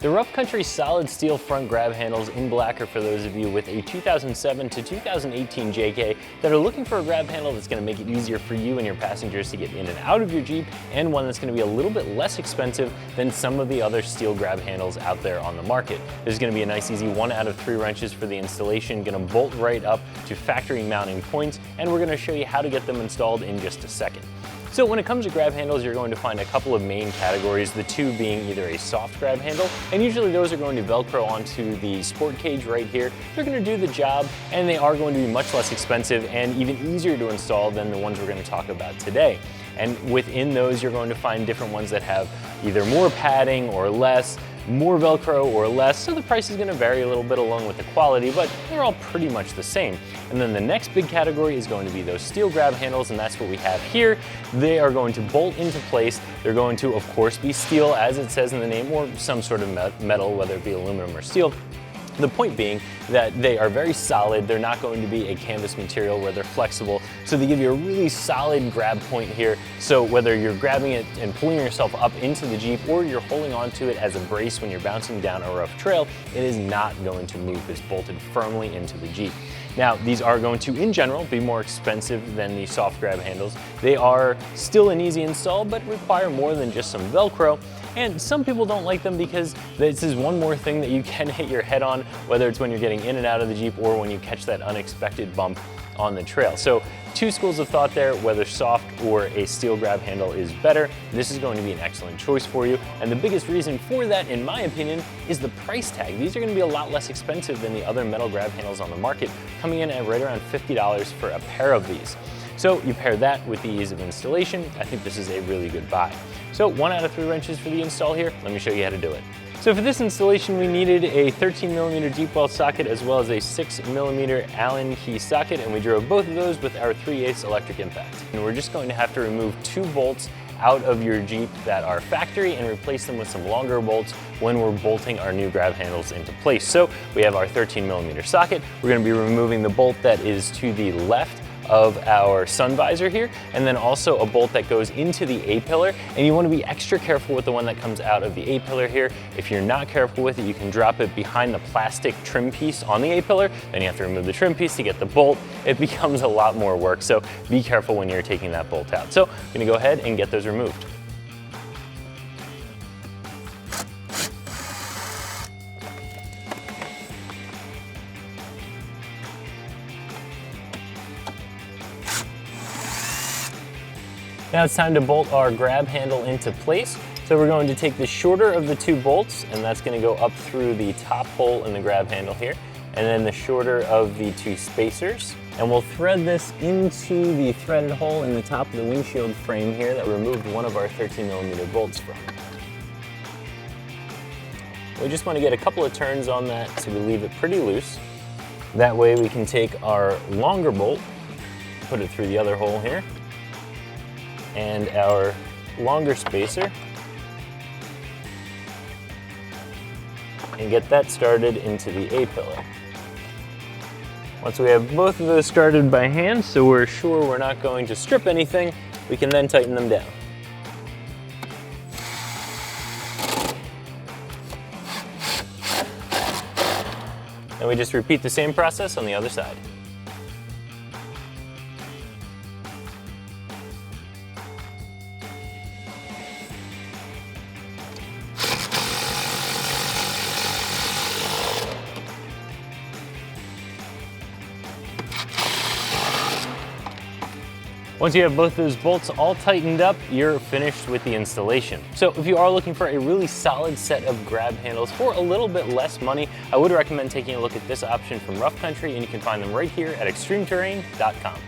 The Rough Country solid steel front grab handles in black are for those of you with a 2007 to 2018 JK that are looking for a grab handle that's going to make it easier for you and your passengers to get in and out of your Jeep, and one that's going to be a little bit less expensive than some of the other steel grab handles out there on the market. This is going to be a nice easy 1 out of 3 wrenches for the installation, going to bolt right up to factory mounting points, and we're going to show you how to get them installed in just a second. So when it comes to grab handles, you're going to find a couple of main categories, the two being either a soft grab handle, and usually those are going to Velcro onto the sport cage right here. They're going to do the job, and they are going to be much less expensive and even easier to install than the ones we're going to talk about today. And within those, you're going to find different ones that have either more padding or less, more Velcro or less, so the price is going to vary a little bit along with the quality, but they're all pretty much the same. And then the next big category is going to be those steel grab handles, and that's what we have here. They are going to bolt into place. They're going to, of course, be steel, as it says in the name, or some sort of metal, whether it be aluminum or steel. The point being that they are very solid. They're not going to be a canvas material where they're flexible. So they give you a really solid grab point here. So whether you're grabbing it and pulling yourself up into the Jeep or you're holding onto it as a brace when you're bouncing down a rough trail, it is not going to move. It's bolted firmly into the Jeep. Now, these are going to, in general, be more expensive than the soft grab handles. They are still an easy install, but require more than just some Velcro. And some people don't like them because this is one more thing that you can hit your head on, whether it's when you're getting in and out of the Jeep or when you catch that unexpected bump on the trail. So two schools of thought there, whether soft or a steel grab handle is better. This is going to be an excellent choice for you. And the biggest reason for that, in my opinion, is the price tag. These are going to be a lot less expensive than the other metal grab handles on the market, coming in at right around $50 for a pair of these. So you pair that with the ease of installation, I think this is a really good buy. So 1 out of 3 wrenches for the install here. Let me show you how to do it. So for this installation, we needed a 13mm deep well socket as well as a 6mm Allen key socket, and we drove both of those with our 3/8 electric impact. And we're just going to have to remove 2 bolts out of your Jeep that are factory and replace them with some longer bolts when we're bolting our new grab handles into place. So we have our 13mm socket. We're going to be removing the bolt that is to the left of our sun visor here, and then also a bolt that goes into the A-pillar, and you want to be extra careful with the one that comes out of the A-pillar here. If you're not careful with it, you can drop it behind the plastic trim piece on the A-pillar, then you have to remove the trim piece to get the bolt. It becomes a lot more work, so be careful when you're taking that bolt out. So I'm going to go ahead and get those removed. Now it's time to bolt our grab handle into place. So we're going to take the shorter of the 2 bolts, and that's going to go up through the top hole in the grab handle here, and then the shorter of the 2 spacers. And we'll thread this into the threaded hole in the top of the windshield frame here that removed one of our 13mm bolts from. We just want to get a couple of turns on that so we leave it pretty loose. That way we can take our longer bolt, put it through the other hole here, and our longer spacer, and get that started into the A-pillar. Once we have both of those started by hand, so we're sure we're not going to strip anything, we can then tighten them down. And we just repeat the same process on the other side. Once you have both those bolts all tightened up, you're finished with the installation. So if you are looking for a really solid set of grab handles for a little bit less money, I would recommend taking a look at this option from Rough Country, and you can find them right here at ExtremeTerrain.com.